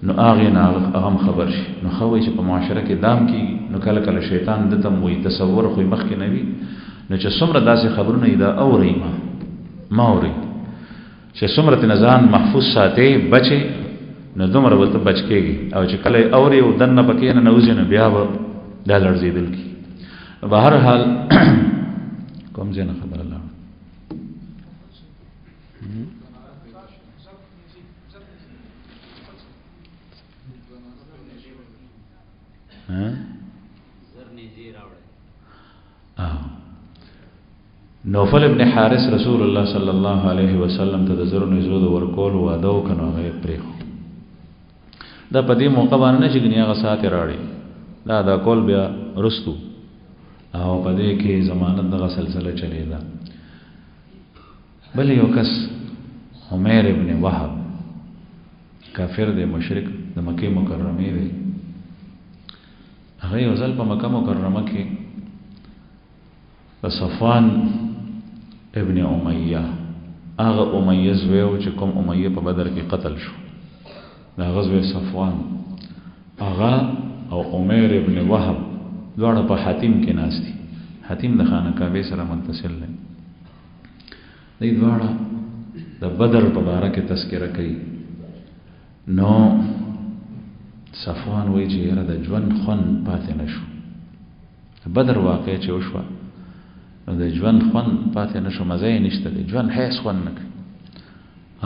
[SPEAKER 1] نو هغه نه هغه خبر شي نو خو وایي چې په معاشره کې دام کیږي نو کله کله شیطان دته وایي تصور خو مخ کې نه وي نو چې څومره داسې خبرونه دا اوري ما اوري چې څومره تنزان محفوظ ساتي بچي نو دومره وته بچ کېږي او چې کله اوري او دنه پکې نه نوځي نو بیا به دا لړزیدل کی په هر حال کوم ځای نه خبر الله نوفل ابن حارث رسول الله صلی الله علیه وسلم ته د زر نزود ورکول واده وکړو هغه پریخو دا په دې موقع باندې چې غنیا غسات راړي دا کول بیا رستو او په دې کې ضمانت د سلسله چلیدا بل یو کس عمر ابن وهب کافر دی مشرک د مکه مکرمه دی هغه یو ځل په مکه مکرمه کې صفوان ابن امیہ هغه امیہ زویو چې کوم امیہ په بدر کې قتل شو دا غزوه صفوان هغه او عمر ابن وهب دواړه په حاتم کې ناشتي حاتم د خانه کعبه سره متصل دی دوی دواړه د بدر په اړه کې تذکرہ کوي نو صفوان وایي چې یاره د ژوند خون پاتې نشو بدر واقع چې وشوه د ژوند خون پاتې نشو مزه نشته د ژوند هیڅ خون نه کوي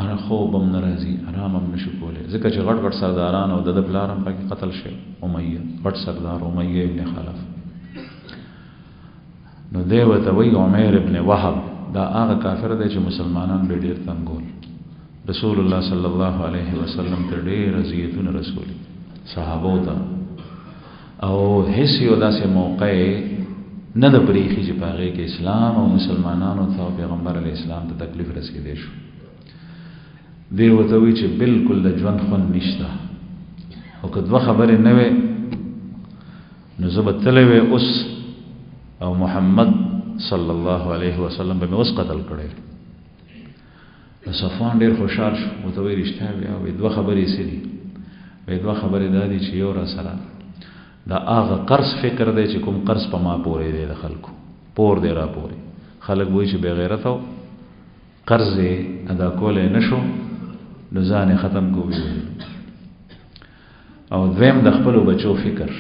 [SPEAKER 1] اره خوب هم ناراضي آرام هم نشو کولی ځکه چې غټ غټ سرداران او د پلارم پکې قتل شي امیہ غټ سردار امیہ ابن خلف نو دی ورته وایي عمر ابن وهب دا هغه کافر دی چې مسلمانان به ډېر تنګول رسول الله صلی الله علیه وسلم ته ډېر اذیتونه رسولي صحابو ته او هیڅ یو داسې موقع نه د پریخي چې پاغه کې اسلام او مسلمانانو ته پیغمبر علی اسلام ته تکلیف رسیدې شو دی وته وی چې بالکل د ژوند خون نشته او کله خبرې نه وي نو زبتلې وي اوس او محمد صلی الله علیه وسلم به اوس قتل کړي صفوان ډیر خوشحال شو وته وی رښتیا بیا وي دوه خبرې سړي وي دوه خبرې دادي چې یو را سره دا هغه قرض فکر دی چې کوم قرض په ما پورې دی د خلکو پور دی را پورې خلک وایي چې بے غیرت او قرض ادا کولای نشو نو ځان ختم کوي او دویم د خپل بچو فکر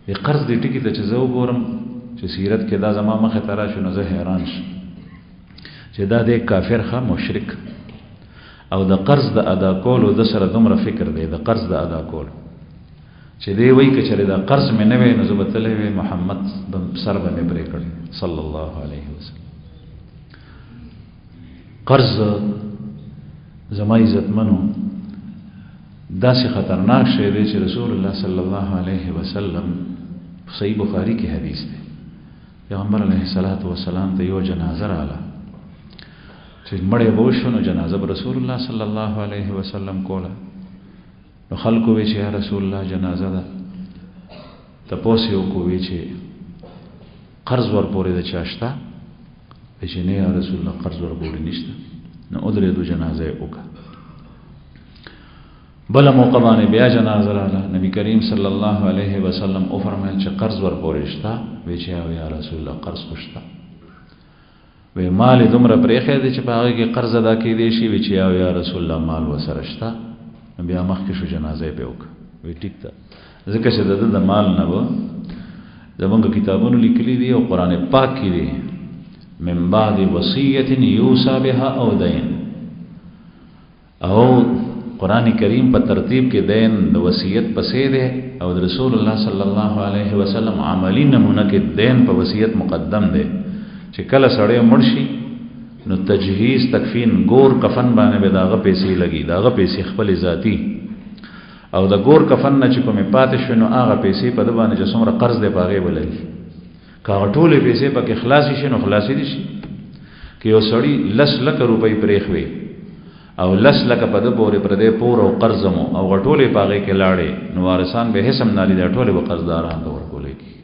[SPEAKER 1] دی قرض دی ټکی ته چې زه وګورم چې سیرت کې دا زما مخه ترا شو نو زه حیران شم چې دا د کافر خا مشرک او د قرض د ادا کولو د سره دومره فکر دی د قرض د ادا کولو چې دی وایي چې دا قرض مې نه وي نو زه به تللی وي محمد سر به مې پرې کړی صلی الله علیه وسلم قرض زما عزتمنو داسې خطرناک شی دی چې رسول الله صلی الله علیه وسلم صحیح بخاری کې حدیث دی پیغمبر علیه الصلاۃ والسلام ته یو جنازه رااله چې مړی به وشو نو جنازه به رسول الله صلی الله علیه وسلم کوله نو خلکو وی چې یا رسول الله جنازه ده تاسو یو کوی چې قرض ور پورې د چاشتا چې نه یا رسول الله قرض ور پورې نشته نو ادرې د جنازه وکړه بل موقع باندې بیا جنازه رااله نبی کریم صلی الله علیه وسلم او فرمایل چې قرض ور پورې شتا وی چې یا رسول الله قرض خوشتا وی مال دومره پرې خې دي چې په هغه کې قرض ادا کړي شي وی چې یا رسول الله مال وسره شتا بیا مخکې شو جنازه یې پې وکړه وی ټیک ده ځکه چې د مال نه به زمونږ کتابونو لیکلي دي او قرآن پاک کې دي من بعد وصیت یوصی بها او دین او قرآن کریم په ترتیب کې دین د وصیت پسې ده او د رسول الله صلی الله علیه وسلم عملی نمونه کې دین په وصیت مقدم ده چې کله سړی مړ شي نو تجهیز تکفین ګور کفن باندې به داغه پیسې لګي داغه پیسې خپل ذاتی او د ګور کفن نه چې کومې پاتې شوي نو هغه پیسې په ده باندې چې څومره قرض دی په هغې به لګي که هغه ټولې پیسې پکې خلاصې شي نو خلاصې دي شي که یو سړي 10 لکه روپۍ پرېښوي او 10 لکه په ده پورې پردی پور او قرض مو او هغه ټولې په هغې کې لاړې نو وارثان به هېڅ هم نه لیدی ټولې به قرضداران ته ورکولی کېږي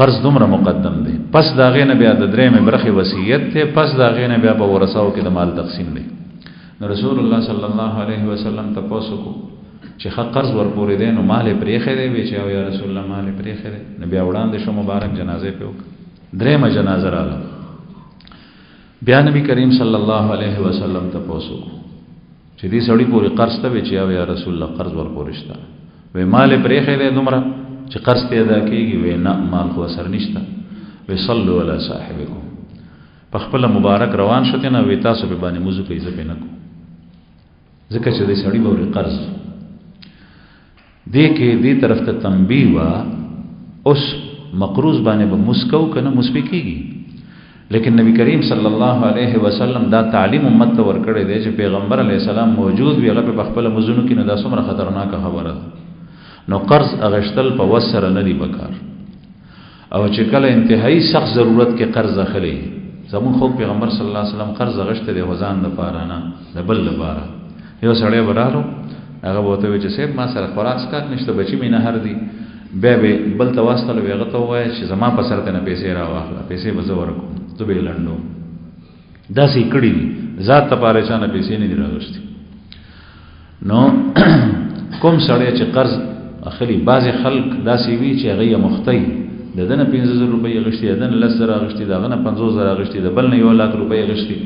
[SPEAKER 1] قرض دومره مقدم دی پس د هغې نه بیا د درېیمې برخې وصیت دی پس د هغې نه بیا په ورثاو کې د مال تقسیم دی نو رسول الله صلی الله علیه وسلم تپوس وکړو چې ښه قرض ورپورې دی نو مال یې پرېښی دی وی چې او یا رسول الله مال یې پرېښی دی نو بیا وړاندې شو مبارک جنازه یې پې وکړه درېیمه جنازه راغله بیا نبی کریم صلی الله علیه وسلم تپوس وکړو چې دې سړي پورې قرض ته وی چې او یا رسول الله قرض ورپورې شته وی مال یې پرېښی دی دومره چې قرض ته ادا کېږي وی نه مال خو اثر نشته وی صلوا علی صاحبکم په خپله مبارک روان شوتې نه وی تاسو پې باندې موضوع کوي زه پې نه کوم ځکه چې دې سړي به ورې قرض دې کې دې طرف ته تنبیه وه اوس مقروض باندې به مسکو که نه مسپې کېږي لیکن نبی کریم صلی الله علیه وسلم دا تعلیم امت ته ورکړی دی چې پیغمبر علیه السلام موجود وي هغه په خپله مزونو کې نو دا څومره خطرناکه خبره ده نو قرض اغشتل په وس سره نه دی پکار او چې کله انتهایی سخت ضرورت کې قرض اخلي زمون خو پیغمبر صلی الله علیه وسلم قرض اغشته دی ځان لپاره نه د بل لپاره یو سړی به راغلو هغه به ورته وایي چې صاحب ما سره خوراک څښاک نشته بچي مې نهر دي بیا به بل ته واستلو هغه ته ووایه چې زما په سر ته نه پیسې راواخله پیسې به زه ورکوم ته به یې لنډوم داسې یې کړي دي ذات لپاره چا نه پیسې نه دي راغوښتي نو کوم سړی چې قرض اخلي بعضې خلک داسې وي چې هغه یې مختی د ده نه 15,000 روپۍ اخېستي د ده نه 10,000 اخېستي د هغه نه 50,000 اخېستي د بل نه 1,00,000 روپۍ اخېستي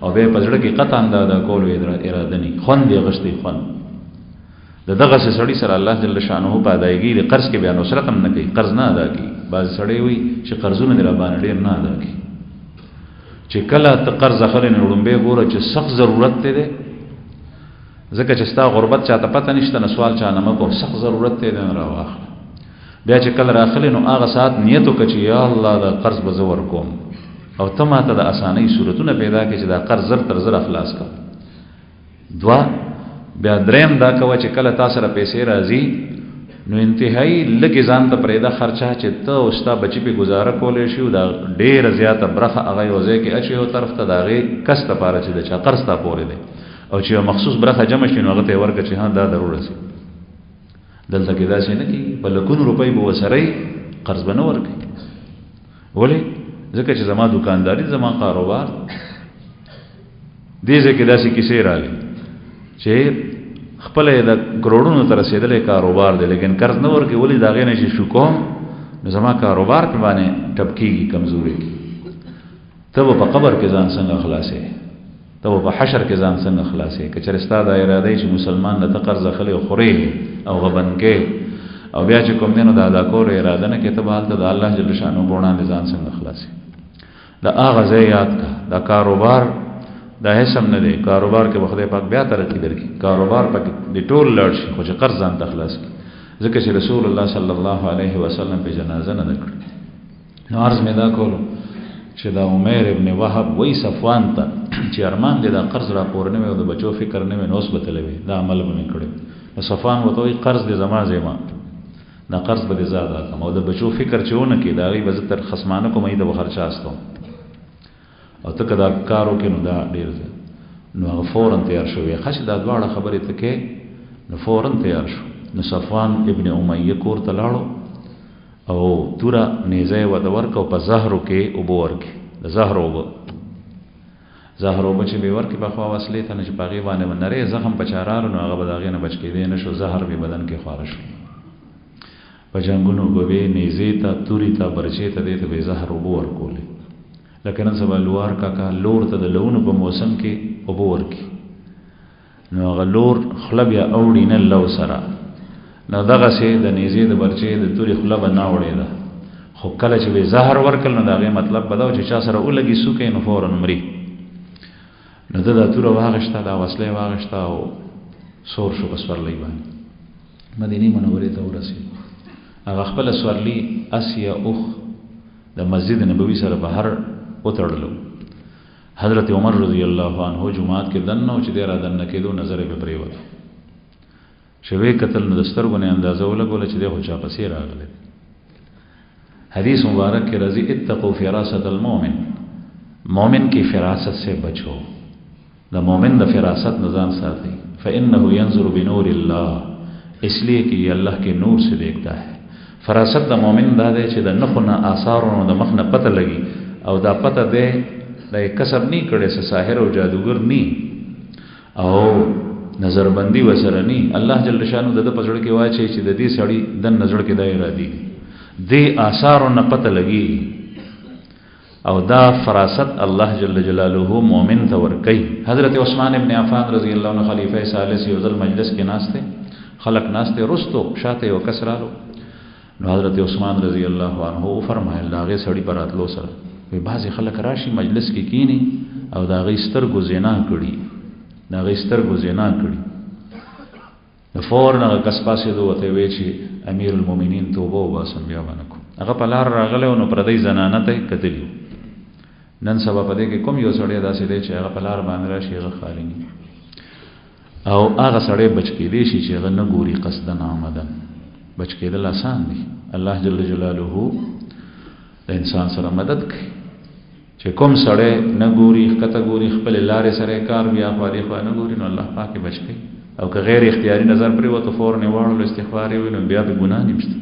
[SPEAKER 1] او بیا په زړه کې قطعا د ادا کولو اراده نه خوند یې اخېستی خوند د دغسې سړي سره الله جل شانه په ادایګي د قرض کې بیا نصرت هم نه کوي قرض نه ادا کوي بعضې سړی وي چې قرضونه دې راباندې ډېر نه ادا کوي چې کله ته قرض اخلې نو لومبۍ ګوره چې سخت ضرورت دی دی ځکه چې ستا غربت چاته پته نشته نو سوال چا نه مه کوه سخت ضرورت دی نه راواخله بیا چې کله راخلې نو هغه ساعت نیت وکړه چې یا الله دا قرض به زه ورکوم او ته ماته د اسانۍ صورتونه پیدا کړي چې دا قرض زر تر زره خلاص کړه دوه بیا دریم دا کوه چې کله تا سره پیسې راځي نو انتهایی لږې ځان ته پرېږده خرچه چې ته او ستا بچي پې ګزاره کولی شي دا ډېره زیاته برخه هغه یو ځای کې اچوي یو طرف ته د هغې کس دپاره چې د چا قرض تا پورې دی او چې یو مخصوص برخه جمع شي نو هغه ته یې ورکړه چې ها دا ضرور رسي دلته کې داسې نه کېږي په لکونو روپۍ به ورسره قرض به نه ورکوي ولې ځکه چې زما دکانداري زما کاروبار دې ځای کې داسې کیسې راغلي چې خپله یې د کروڑونو ته رسېدلی کاروبار دی لیکن قرض نه ورکوي ولې د هغې نه چې شو کوم نو زما کاروبار پې باندې ټپ کېږي کمزوري کېږي ته به په قبر کې ځان څنګه خلاصې ته به په حشر کې ځان څنګه خلاصې که چېرې ستا دا اراده چې مسلمان نه ته قرض اخلې او خورې او غبن کې او بیا چې کوم دی نو د ادا کولو اراده نه کې ته به هلته د الله جل شانو په وړاندې ځان څنګه خلاصې د هغه ځای یاد کړه دا کاروبار دا هیڅ هم نه دی کاروبار کې به خدای پاک بیا ترقي درکړي کاروبار پکې د ټول لاړ شي خو چې قرض ځان ته خلاص کړي ځکه چې رسول الله صلی الله علیه وسلم په جنازه نه ده کړې نو عرض مې دا کولو چې دا عمیر ابن وهب وی صفوان ته چې ارمان دی دا قرض را پور نه وي او د بچو فکر نه وي نو اوس به تللی وي دا عمل به مې کړی نو صفوان ورته وایي قرض دې زما زما دا قرض به دې زه ادا کړم او د بچو فکر چې ونه کړي د هغوی به زه تر خصمانه کوم ای ته به خرچه استوم او ته که دا کار وکړې نو دا ډېر دی نو هغه فورا تیار شو وی ښه چې دا دواړه خبرې ته کې نو فورا تیار شو نو صفوان ابن امیه کور ته لاړو او توره نیزه یې ورته ورکړه او په زهرو کې اوبه ورکړي د زهرو اوبه زهر اوبه چې به یې ورکړي پخوا وسلې ته نه چې په هغې باندې به نری زخم په چا رالو نو هغه به د هغې نه بچ کېدی نه شو زهر به بدن کې خواره شو په جنګونو به به نیزې ته تورې ته برچې ته دې ته به یې زهر اوبه ورکولې لکه نن سبا لوار کاکا لور ته د لونو په موسم کې اوبه ورکړي نو غلور خلب یا اوړي نه لو سره نو دغه سي د نيزي د برچې د توري خلب نه وړي دا خو کله چې به زهر ورکل نو دغه مطلب بداو چې چا سره ولګي سوکې نو فورن مري نو د تور واغشته دا وسله واغشته او سور شو بسور لای باندې مدینه منوره ته ورسید هغه خپل سورلی اسیا اوخ د مسجد نبوي سره بهر وتړلو حضرت عمر رضی الله عنه جمعات کې دنه چې ډیر دنه کېدو نظر په پریوت شوی قتل نو دسترګو نه اندازه ولګول چې دغه چا پسې راغله حدیث مبارک کې راځي اتقوا فراست المؤمن مومن کی فراست سے بچو د مومن د فراست نظام ساتي فانه ينظر بنور الله اس لیے کہ یہ اللہ کے نور سے دیکھتا ہے فراست د مومن دا دی چې د نخونه آثارونو د مخ نه پته لګي او دا پته دی د کسب نی کړي ساحر او جادوګر نی او نظر بندي وسره نی الله جل شانو د پزړ کې واچي چې د دې سړی د نظر کې دایره دي دې آثارونو پته لګي او دا فراست الله جل جلاله مومن ته ورکي حضرت عثمان ابن عفان رضی الله عنه خلیفہ ثالث یو ځل مجلس کې ناشته خلق ناشته رستو شاته او کسرالو نو حضرت عثمان رضی الله عنه فرمایل دا غي سړی براتلو سره وی بعضی خلک راشي مجلس کې کینی او دا غي سترګو زنا کړي دا غي سترګو زنا کړي د فورن کس پاسې دوته وی چې امیر المؤمنین توبه واسم بیا باندې هغه په لار راغله نو پردی زنانه ته کتلی نن سبا پدې کې کوم یو سړی داسې دی چې هغه په لار باندې راشي هغه خالي او هغه سړی بچ کې دی چې هغه نه ګوري قصدن عمدن بچ کېدل آسان دي الله جل جلاله د انسان سره مدد کوي چې کوم سړی نه ګوري کته ګوري خپل لارې سره کار بیا خو دې خو نه ګوري نو الله پاک بچ کوي او که غیر اختیاري نظر پرې وته فور نه واړو استغفار وي نو بیا به ګناه نشته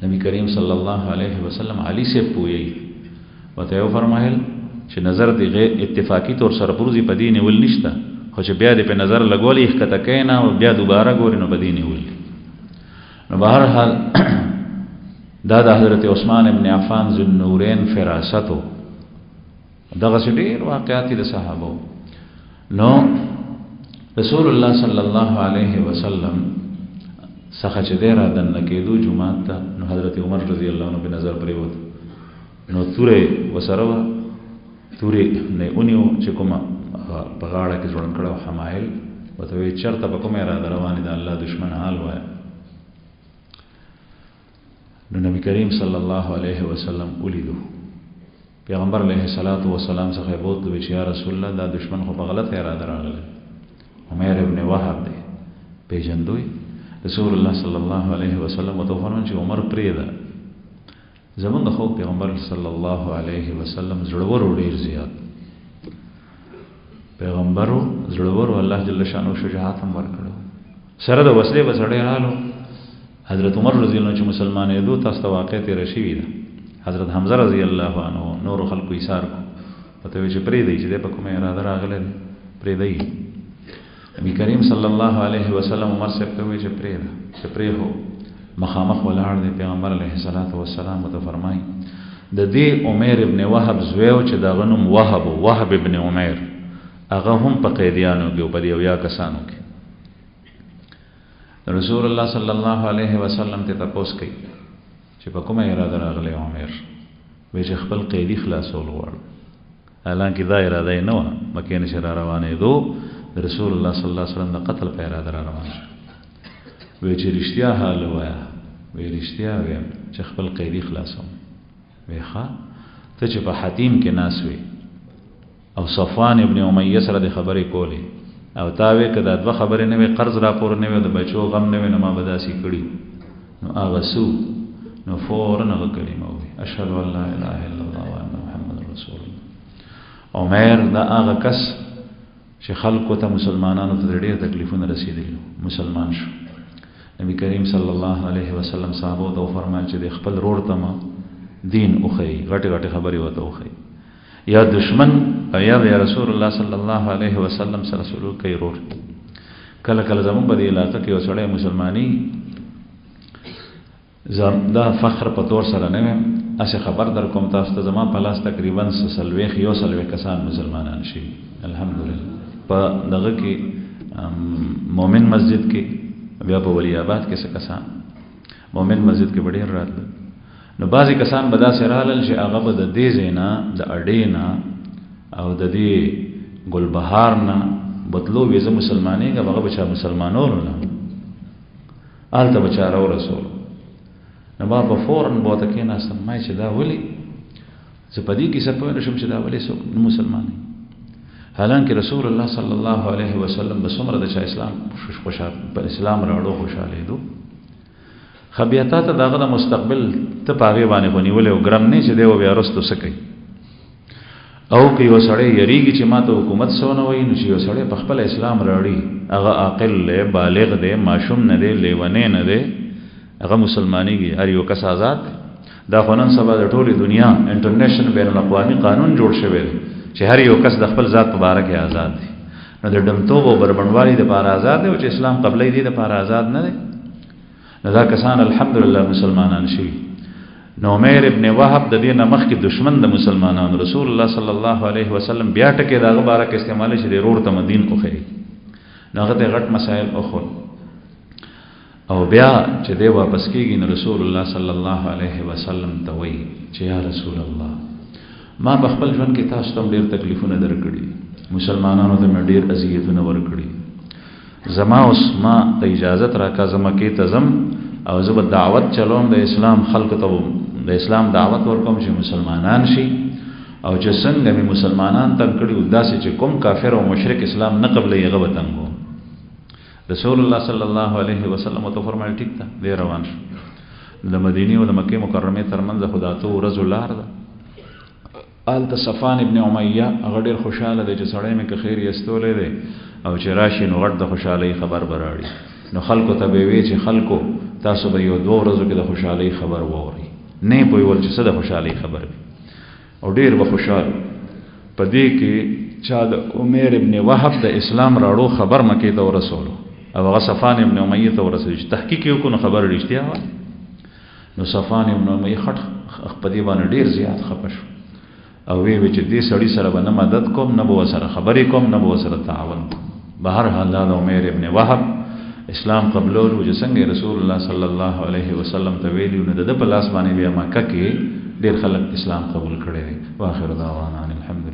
[SPEAKER 1] نبی کریم صلی الله علیه وسلم علی سے پوي وته یو فرمایل چې نظر دی غیر اتفاقی طور سره پروزي پدې نه ول نشته خو چې بیا دې په نظر لګولې کته کینا او بیا دوباره ګوري نو پدې نه ول نو بهر حال دا د حضرت عثمان ابن عفان ذو النورین فراستو دغه ډېر واقعات د صحابه نو رسول الله صلی الله علیه وسلم څخه چې ډېر دنه کېدو جمعه ته نو حضرت عمر رضی الله عنه په نظر پرې وته نو توره وسره توره نه اونیو چې کومه په غاړه کې ځوړن کړه حمایل وته وی چرته په کومه را روانه ده الله دشمن حال وای نو نبی کریم صلی الله علیه وسلم ولیدو پیغمبر علیه الصلاۃ والسلام څخه بوتلو چې یا رسول الله دا دشمن خو په غلطه اراده راغلی عمر ابن وهب دی پیژندوی رسول الله صلی الله علیه وسلم وته فرمایي چې عمر پریدا زمونږ خو پیغمبر صلی الله علیه وسلم زړور ډیر زیات پیغمبرو زړور الله جل شانو شجاعت هم ورکړو سره د وسلې بسړې رالو حضرت عمر رضی الله عنه چې مسلمان یدو تاسو واقع ته رشي ده حضرت حمزه رضی الله عنه نور خلکو ایثار کو پته وی چې پرې دی چې په کومه اراده راغله پرې دی نبی کریم صلی الله علیه وسلم عمر سے کوي چې پرې هو مخامخ ولاړ دی پیغمبر علیه الصلاۃ والسلام ته فرمایي د دې عمر ابن وهب زویو چې دا غنوم وهب ابن عمر هغه هم په قیدیانو کې په دې یا کسانو کې رسول الله صلی الله علیه وسلم ته تاسو کوي چې په کومه اراده راغلی عمر وی چې خپل قیدی خلاصول غواړي حالانکه دا اراده نه و مکه نشه روانه دو رسول الله صلی الله علیه وسلم د قتل په اراده روانه وی چې رښتیا حال وایا وی رښتیا ویم چې خپل قیدی خلاصوم وی ښا ته چې په حتیم کې ناس وی او صفوان ابن امیہ سره د خبرې کولې او تاوی کدا دوه خبرې نه وي قرض راپور نه وي د بچو غم نه وي نو ما بداسي کړی نو هغه سو نو فورن هغه کلمه وي اشهد ان لا اله الا الله وان محمد رسول الله عمر دا هغه کس چې خلکو ته مسلمانانو ته ډېر تکلیفونه رسیدلي مسلمان شو نبی کریم صلی الله علیه وسلم صحابه ته فرمایي چې د خپل روړ ته دین اوخی غټه خبرې وته اوخی یا دشمن یا رسول الله صلی الله علیه وسلم سره سلوک کوي روړ کله کله زموږ په دې علاقه کې وسړی مسلمانی دا فخر په تور سره نه اسه خبر در کوم تاسو ته زما په لاس تقریبا 30 کسان مسلمانان شي الحمدلله په دغه کې مومن مسجد کې بیا په ولی آباد کې څه کسان مومن مسجد کې ډېر راتل نو بعضی کسان به داسې رالل چې هغه به د دې ځای نه د اډې نه او د دې ګلبهار نه بتلو وې زه مسلمانېږم هغه به چا مسلمانولو نه هلته به چا راورسولو نو ما به فوراً به ورته کېناستم ما چې دا ولې زه په دې کیسه پوه نه شم چې دا ولې څوک نه مسلمانېږي حالانکه رسول الله صلی الله علیه وسلم به څومره د چا اسلام په اسلام راوړو خوشحالېدو خبیتا ته دغه د مستقبل ته پاغه باندې ونیولې او ګرم نه چې دی و بیا رستو سکی او که یو سړی یریږي چې ماته حکومت سونه وای نو چې یو سړی په خپل اسلام راوړي هغه عاقل له بالغ دی ماشوم نه دی لیونه نه دی هغه مسلمانېږي هر یو کس آزاد دا خنن سبا د ټولې دنیا انټرنیشنل بین الاقوامي قانون جوړ شوی دی چې هر یو کس د خپل ذات په اړه کې آزاد دی نو د دمتوب او بربنوالي د لپاره آزاد دی او چې اسلام قبلې دی د لپاره آزاد نه دی دا کسان الحمدلله مسلمانان شي نو عمر ابن وهب د دې نمخ کې دشمن د مسلمانانو رسول الله صلی الله علیه وسلم بیا ټکه دا غبره کې استعمال شي د روړ ته دین اوخی ناغه ته غټ مسائل اوخل او بیا چې دی واپس کېږي نو رسول الله صلی الله علیه وسلم ته وایي چې یا رسول الله ما په خپل ژوند کې تاسو ته ډېر تکلیفونه درکړي مسلمانانو ته مې ډېر اذیتونه ورکړي زما اوس ما ته اجازه راکا زما کې تزم او زه به دعوت چلوم د اسلام خلق ته د اسلام دعوت ورکوم چې مسلمانان شي او چې څنګه مې مسلمانان تنګ کړي داسې چې کوم کافر او مشرک اسلام نه قبلې هغه به تنګو رسول الله صلی الله علیه وسلم ته فرمایل ټیک ده دی روان شو د مدینه او د مکه مکرمه ترمنځ خدا ته ورځ لار ده آلته صفان ابن امیہ هغه ډېر خوشاله دی چې سړی مې که خیر یستولې دی او چې راشي نو غټ د خوشحالۍ خبر براړي نو خلکو ته به وی چې خلکو تاسو به یو دوه ورځو کې د خوشحالۍ خبر ووري نه پوهیول چې څه د خوشحالۍ خبر وي او ډېر به خوشحال په دې کې چا د عمر ابن وهب د اسلام راړو خبر مکې ته ورسولو او هغه صفان ابن امیہ ته ورسېږي چې تحقیق یې وکړو خبر رښتیا وه نو صفان ابن امیہ خټ په دې باندې ډېر زیات خفه شو او وی چې دې سړی سره به نه مدد کوم نه به ورسره خبرې کوم نه به ورسره تعاون کوم بهر حال دا عمر ابن وهب اسلام قبلول او څنګه رسول الله صلی الله علیه وسلم ته ویلو نه د په لاس باندې بیا مکه کې ډېر خلک اسلام قبول کړي واخر دعوانا الحمد